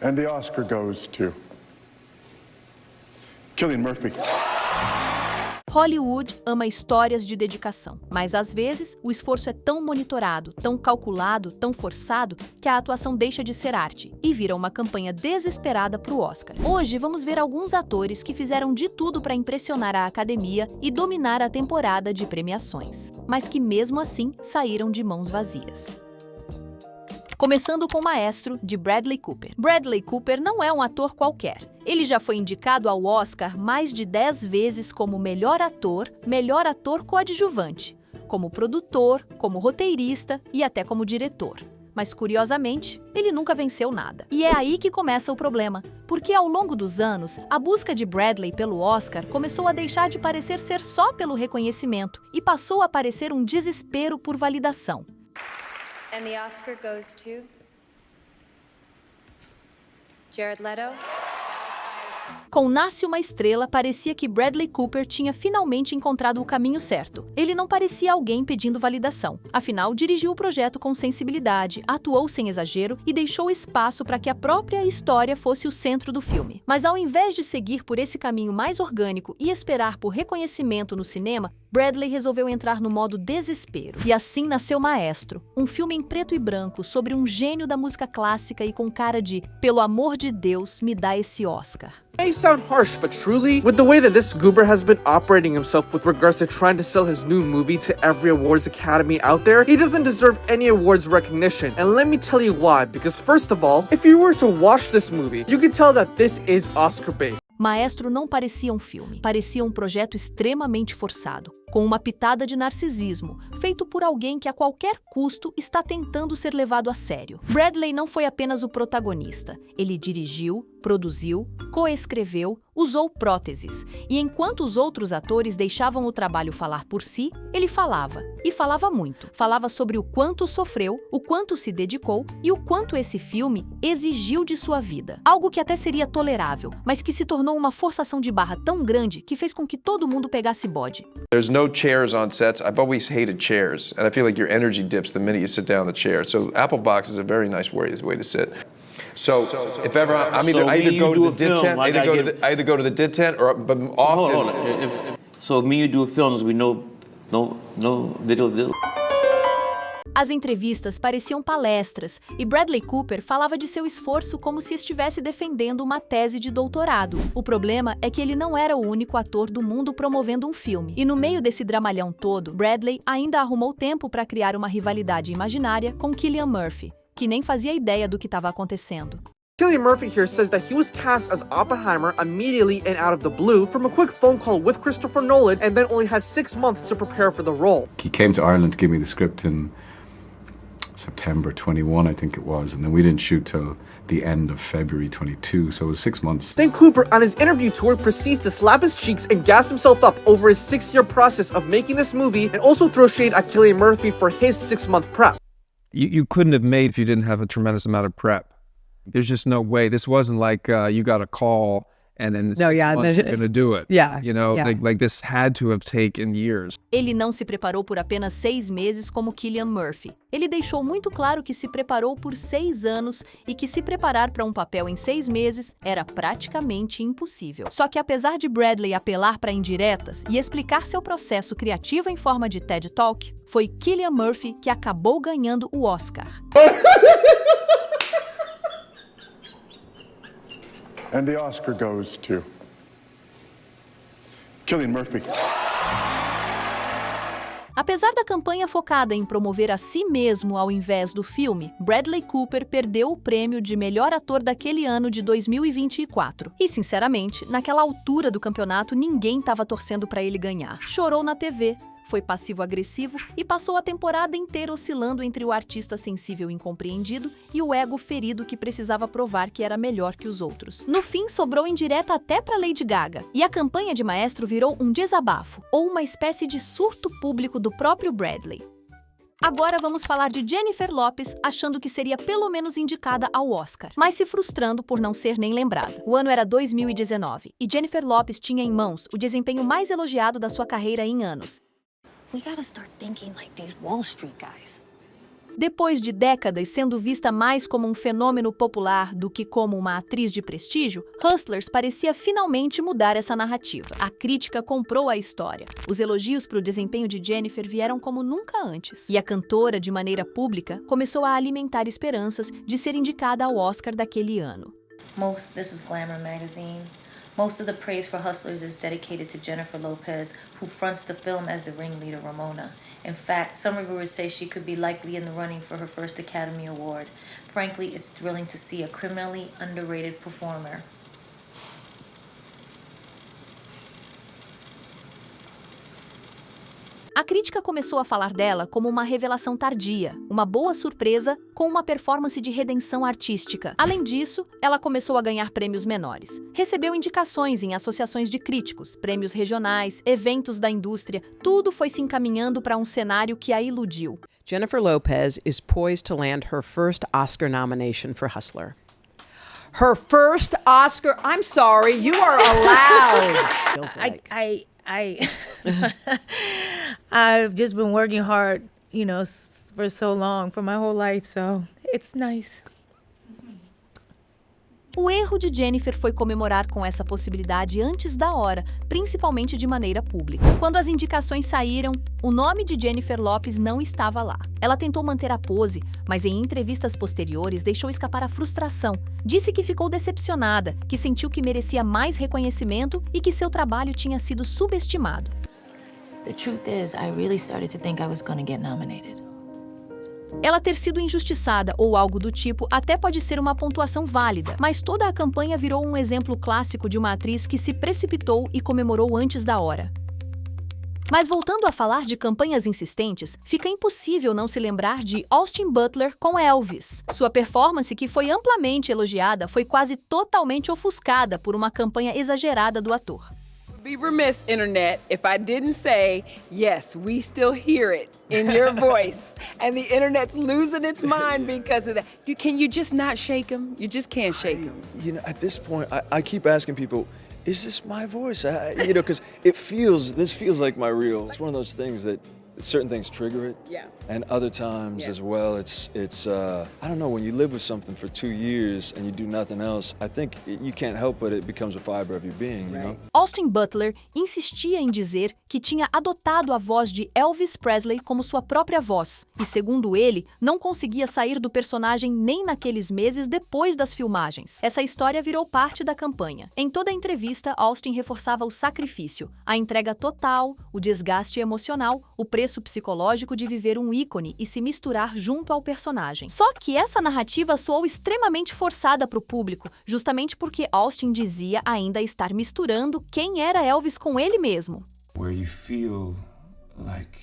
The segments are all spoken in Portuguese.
And the Oscar goes to Cillian Murphy. Hollywood ama histórias de dedicação, mas às vezes o esforço é tão monitorado, tão calculado, tão forçado, que a atuação deixa de ser arte e vira uma campanha desesperada para o Oscar. Hoje vamos ver alguns atores que fizeram de tudo para impressionar a academia e dominar a temporada de premiações, mas que mesmo assim saíram de mãos vazias. Começando com Maestro, de Bradley Cooper. Bradley Cooper não é um ator qualquer. Ele já foi indicado ao Oscar mais de 10 vezes como melhor ator coadjuvante, como produtor, como roteirista e até como diretor. Mas, curiosamente, ele nunca venceu nada. E é aí que começa o problema, porque ao longo dos anos, a busca de Bradley pelo Oscar começou a deixar de parecer ser só pelo reconhecimento e passou a parecer um desespero por validação. And the Oscar goes to Jared Leto. Com Nasce uma Estrela, parecia que Bradley Cooper tinha finalmente encontrado o caminho certo. Ele não parecia alguém pedindo validação. Afinal, dirigiu o projeto com sensibilidade, atuou sem exagero e deixou espaço para que a própria história fosse o centro do filme. Mas ao invés de seguir por esse caminho mais orgânico e esperar por reconhecimento no cinema, Bradley resolveu entrar no modo desespero. E assim nasceu Maestro, um filme em preto e branco sobre um gênio da música clássica e com cara de "pelo amor de Deus, me dá esse Oscar". May sound harsh, but truly, with the way that this goober has been operating himself with regards to trying to sell his new movie to every awards academy out there, he doesn't deserve any awards recognition. And let me tell you why, because first of all, if you were to watch this movie, you can tell that this is Oscar bait. Maestro não parecia um filme, parecia um projeto extremamente forçado, com uma pitada de narcisismo, feito por alguém que a qualquer custo está tentando ser levado a sério. Bradley não foi apenas o protagonista, ele dirigiu, produziu, coescreveu, usou próteses, e enquanto os outros atores deixavam o trabalho falar por si, ele falava, e falava muito. Falava sobre o quanto sofreu, o quanto se dedicou e o quanto esse filme exigiu de sua vida. Algo que até seria tolerável, mas que se tornou uma forçação de barra tão grande que fez com que todo mundo pegasse bode. There's no chairs on sets. I've always hated chairs, and I feel like your energy dips the minute you sit down in the chair. So Apple Box is a very nice way to sit. So if ever I either go to the DIT tent, I either go to the DIT tent, or but often. Hold on. So me and you do films, we no video. As entrevistas pareciam palestras e Bradley Cooper falava de seu esforço como se estivesse defendendo uma tese de doutorado. O problema é que ele não era o único ator do mundo promovendo um filme. E no meio desse dramalhão todo, Bradley ainda arrumou tempo para criar uma rivalidade imaginária com Cillian Murphy, que nem fazia ideia do que estava acontecendo. Cillian Murphy here says that he was cast as Oppenheimer immediately and out of the blue from a quick phone call with Christopher Nolan and then only had 6 months to prepare for the role. He came to Ireland to give me the script in September 21, I think it was, and then we didn't shoot till the end of February 22, so it was 6 months. Then Cooper, on his interview tour, proceeds to slap his cheeks and gas himself up over his 6-year process of making this movie and also throw shade at Cillian Murphy for his 6-month prep. You couldn't have made if you didn't have a tremendous amount of prep. There's just no way. This wasn't like you got a call and then you're going to do it. Like this had to have taken years. Ele não se preparou por apenas 6 meses como Cillian Murphy. Ele deixou muito claro que se preparou por 6 anos e que se preparar para um papel em 6 meses era praticamente impossível. Só que apesar de Bradley apelar para indiretas e explicar seu processo criativo em forma de TED Talk, foi Cillian Murphy que acabou ganhando o Oscar. And the Oscar goes to Cillian Murphy. Apesar da campanha focada em promover a si mesmo ao invés do filme, Bradley Cooper perdeu o prêmio de melhor ator daquele ano de 2024. E, sinceramente, naquela altura do campeonato, ninguém estava torcendo para ele ganhar. Chorou na TV, foi passivo-agressivo e passou a temporada inteira oscilando entre o artista sensível incompreendido e o ego ferido que precisava provar que era melhor que os outros. No fim, sobrou indireta até para Lady Gaga, e a campanha de Maestro virou um desabafo, ou uma espécie de surto público do próprio Bradley. Agora vamos falar de Jennifer Lopez, achando que seria pelo menos indicada ao Oscar, mas se frustrando por não ser nem lembrada. O ano era 2019, e Jennifer Lopez tinha em mãos o desempenho mais elogiado da sua carreira em anos. We gotta start thinking like these Wall Street guys. Depois de décadas sendo vista mais como um fenômeno popular do que como uma atriz de prestígio, Hustlers parecia finalmente mudar essa narrativa. A crítica comprou a história. Os elogios para o desempenho de Jennifer vieram como nunca antes. E a cantora, de maneira pública, começou a alimentar esperanças de ser indicada ao Oscar daquele ano. This is Glamour magazine. Most of the praise for Hustlers is dedicated to Jennifer Lopez, who fronts the film as the ringleader Ramona. In fact, some reviewers say she could be likely in the running for her first Academy Award. Frankly, it's thrilling to see a criminally underrated performer. A crítica começou a falar dela como uma revelação tardia, uma boa surpresa com uma performance de redenção artística. Além disso, ela começou a ganhar prêmios menores. Recebeu indicações em associações de críticos, prêmios regionais, eventos da indústria, tudo foi se encaminhando para um cenário que a iludiu. Jennifer Lopez is poised to land her first Oscar nomination for Hustler. Her first Oscar? I'm sorry, you are allowed. Feels like. I've just been working hard, for so long, for my whole life, so it's nice. O erro de Jennifer foi comemorar com essa possibilidade antes da hora, principalmente de maneira pública. Quando as indicações saíram, o nome de Jennifer Lopez não estava lá. Ela tentou manter a pose, mas em entrevistas posteriores deixou escapar a frustração. Disse que ficou decepcionada, que sentiu que merecia mais reconhecimento e que seu trabalho tinha sido subestimado. The truth is, I really started to think I was going to get nominated. Ela ter sido injustiçada ou algo do tipo até pode ser uma pontuação válida, mas toda a campanha virou um exemplo clássico de uma atriz que se precipitou e comemorou antes da hora. Mas voltando a falar de campanhas insistentes, fica impossível não se lembrar de Austin Butler com Elvis. Sua performance, que foi amplamente elogiada, foi quase totalmente ofuscada por uma campanha exagerada do ator. Be remiss, Internet, if I didn't say, yes, we still hear it in your voice. And the Internet's losing its mind because of that. Can you just not shake him? You just can't shake him. At this point, I keep asking people, is this my voice? Because this feels like my real. It's one of those things that certain things trigger it. Yeah. And other times as well, it's I don't know, when you live with something for 2 years and you do nothing else, I think you can't help but it becomes a fiber of your being, you know? Austin Butler insistia em dizer que tinha adotado a voz de Elvis Presley como sua própria voz, e segundo ele, não conseguia sair do personagem nem naqueles meses depois das filmagens. Essa história virou parte da campanha. Em toda a entrevista, Austin reforçava o sacrifício, a entrega total, o desgaste emocional, o preço psicológico de viver um ícone e se misturar junto ao personagem. Só que essa narrativa soou extremamente forçada para o público, justamente porque Austin dizia ainda estar misturando quem era Elvis com ele mesmo. Where you feel like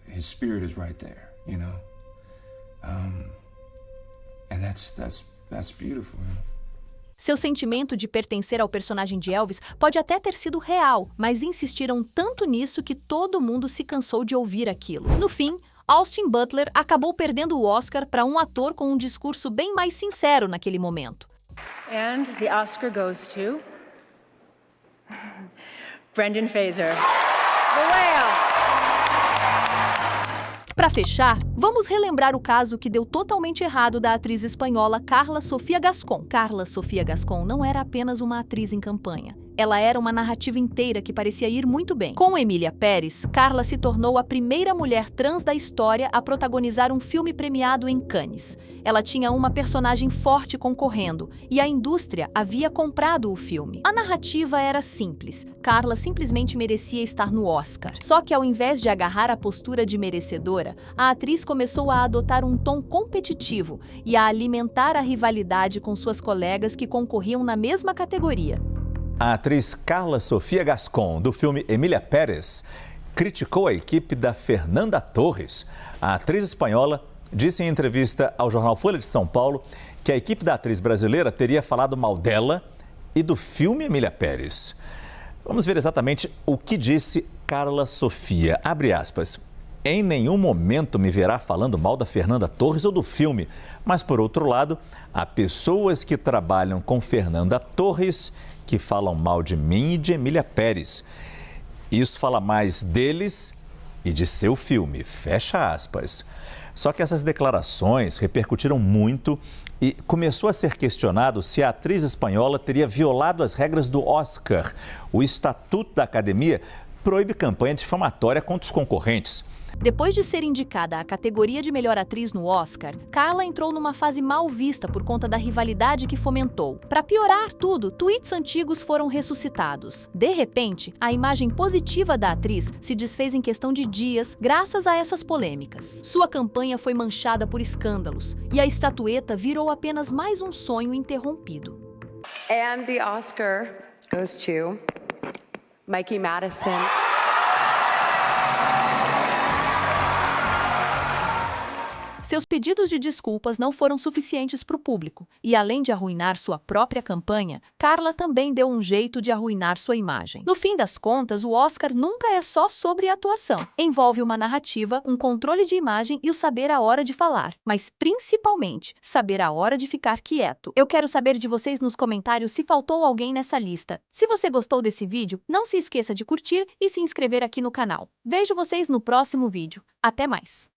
his spirit is right there, and that's beautiful. Seu sentimento de pertencer ao personagem de Elvis pode até ter sido real, mas insistiram tanto nisso que todo mundo se cansou de ouvir aquilo. No fim, Austin Butler acabou perdendo o Oscar para um ator com um discurso bem mais sincero naquele momento. And the Oscar goes to Brendan Fraser. Para fechar, vamos relembrar o caso que deu totalmente errado da atriz espanhola Carla Sofia Gascon. Carla Sofia Gascon não era apenas uma atriz em campanha. Ela era uma narrativa inteira que parecia ir muito bem. Com Emília Pérez, Carla se tornou a primeira mulher trans da história a protagonizar um filme premiado em Cannes. Ela tinha uma personagem forte concorrendo, e a indústria havia comprado o filme. A narrativa era simples. Carla simplesmente merecia estar no Oscar. Só que ao invés de agarrar a postura de merecedora, a atriz começou a adotar um tom competitivo e a alimentar a rivalidade com suas colegas que concorriam na mesma categoria. A atriz Carla Sofia Gascon, do filme Emília Pérez, criticou a equipe da Fernanda Torres. A atriz espanhola disse em entrevista ao jornal Folha de São Paulo que a equipe da atriz brasileira teria falado mal dela e do filme Emília Pérez. Vamos ver exatamente o que disse Carla Sofia. Abre aspas. Em nenhum momento me verá falando mal da Fernanda Torres ou do filme, mas, por outro lado, há pessoas que trabalham com Fernanda Torres que falam mal de mim e de Emília Pérez. Isso fala mais deles e de seu filme, fecha aspas. Só que essas declarações repercutiram muito e começou a ser questionado se a atriz espanhola teria violado as regras do Oscar. O Estatuto da Academia proíbe campanha difamatória contra os concorrentes. Depois de ser indicada à categoria de melhor atriz no Oscar, Carla entrou numa fase mal vista por conta da rivalidade que fomentou. Para piorar tudo, tweets antigos foram ressuscitados. De repente, a imagem positiva da atriz se desfez em questão de dias graças a essas polêmicas. Sua campanha foi manchada por escândalos e a estatueta virou apenas mais um sonho interrompido. And the Oscar goes to Mikey Madison. Seus pedidos de desculpas não foram suficientes para o público, e além de arruinar sua própria campanha, Carla também deu um jeito de arruinar sua imagem. No fim das contas, o Oscar nunca é só sobre atuação. Envolve uma narrativa, um controle de imagem e o saber a hora de falar, mas principalmente, saber a hora de ficar quieto. Eu quero saber de vocês nos comentários se faltou alguém nessa lista. Se você gostou desse vídeo, não se esqueça de curtir e se inscrever aqui no canal. Vejo vocês no próximo vídeo. Até mais!